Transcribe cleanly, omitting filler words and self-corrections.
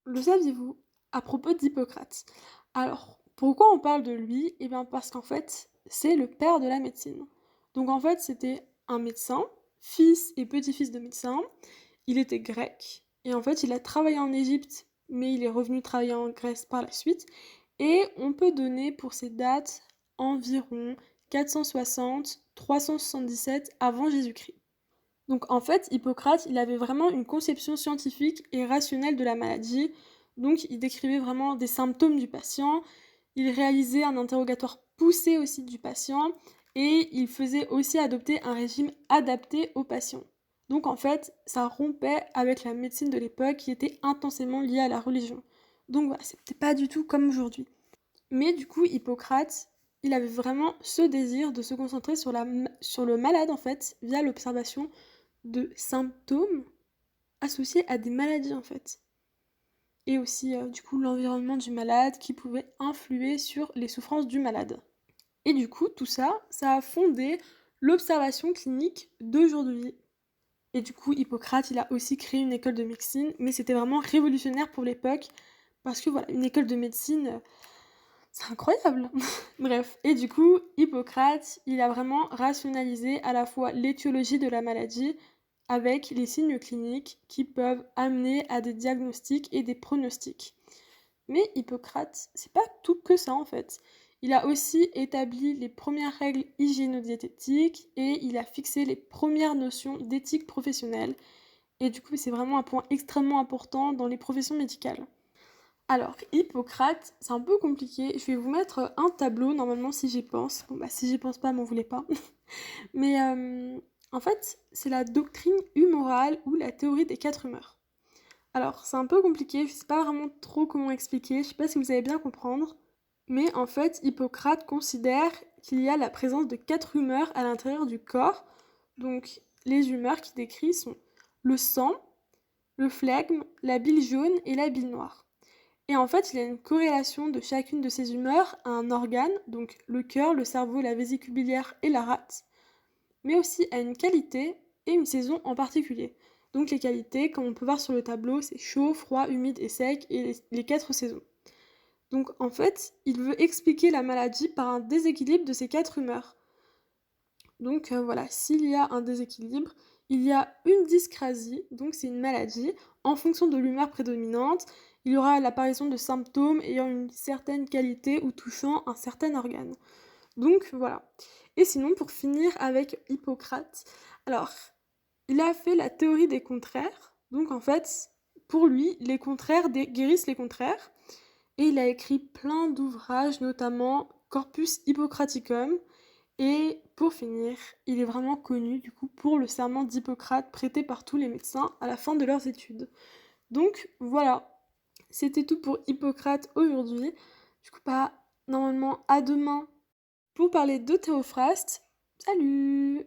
Le saviez-vous? À propos d'Hippocrate. Alors, pourquoi on parle de lui? Eh bien parce qu'en fait, c'est le père de la médecine. Donc en fait, c'était un médecin, fils et petit-fils de médecin. Il était grec et en fait, il a travaillé en Égypte, mais il est revenu travailler en Grèce par la suite. Et on peut donner pour ces dates environ 460-377 avant Jésus-Christ. Donc en fait, Hippocrate, il avait vraiment une conception scientifique et rationnelle de la maladie. Donc il décrivait vraiment des symptômes du patient, il réalisait un interrogatoire poussé aussi du patient et il faisait aussi adopter un régime adapté au patient. Donc en fait, ça rompait avec la médecine de l'époque qui était intensément liée à la religion. Donc voilà, c'était pas du tout comme aujourd'hui. Mais du coup, Hippocrate, il avait vraiment ce désir de se concentrer sur le malade en fait, via l'observation de symptômes associés à des maladies en fait. Et aussi du coup l'environnement du malade qui pouvait influer sur les souffrances du malade. Et du coup tout ça, ça a fondé l'observation clinique d'aujourd'hui. Et du coup Hippocrate, il a aussi créé une école de médecine, mais c'était vraiment révolutionnaire pour l'époque parce que voilà, une école de médecine, c'est incroyable. Bref, et du coup, Hippocrate, il a vraiment rationalisé à la fois l'étiologie de la maladie avec les signes cliniques qui peuvent amener à des diagnostics et des pronostics. Mais Hippocrate, c'est pas tout que ça en fait. Il a aussi établi les premières règles hygiéno-diététiques et il a fixé les premières notions d'éthique professionnelle. Et du coup, c'est vraiment un point extrêmement important dans les professions médicales. Alors, Hippocrate, c'est un peu compliqué. Je vais vous mettre un tableau, normalement, si j'y pense. Bon, bah, si j'y pense pas, m'en voulez pas. Mais en fait, c'est la doctrine humorale ou la théorie des quatre humeurs. Alors, c'est un peu compliqué, je sais pas vraiment trop comment expliquer, je sais pas si vous allez bien comprendre. Mais en fait, Hippocrate considère qu'il y a la présence de quatre humeurs à l'intérieur du corps. Donc, les humeurs qu'il décrit sont le sang, le flegme, la bile jaune et la bile noire. Et en fait, il y a une corrélation de chacune de ces humeurs à un organe, donc le cœur, le cerveau, la vésicule biliaire et la rate, mais aussi à une qualité et une saison en particulier. Donc les qualités, comme on peut voir sur le tableau, c'est chaud, froid, humide et sec, et les quatre saisons. Donc en fait, il veut expliquer la maladie par un déséquilibre de ces quatre humeurs. Donc voilà, s'il y a un déséquilibre, il y a une dyscrasie, donc c'est une maladie. En fonction de l'humeur prédominante, il y aura l'apparition de symptômes ayant une certaine qualité ou touchant un certain organe. Donc voilà. Et sinon, pour finir avec Hippocrate, alors, il a fait la théorie des contraires. Donc en fait, pour lui, les contraires guérissent les contraires. Et il a écrit plein d'ouvrages, notamment Corpus Hippocraticum, et pour finir, il est vraiment connu du coup pour le serment d'Hippocrate prêté par tous les médecins à la fin de leurs études. Donc voilà, c'était tout pour Hippocrate aujourd'hui. Du coup, pas normalement à demain pour parler de Théophraste. Salut!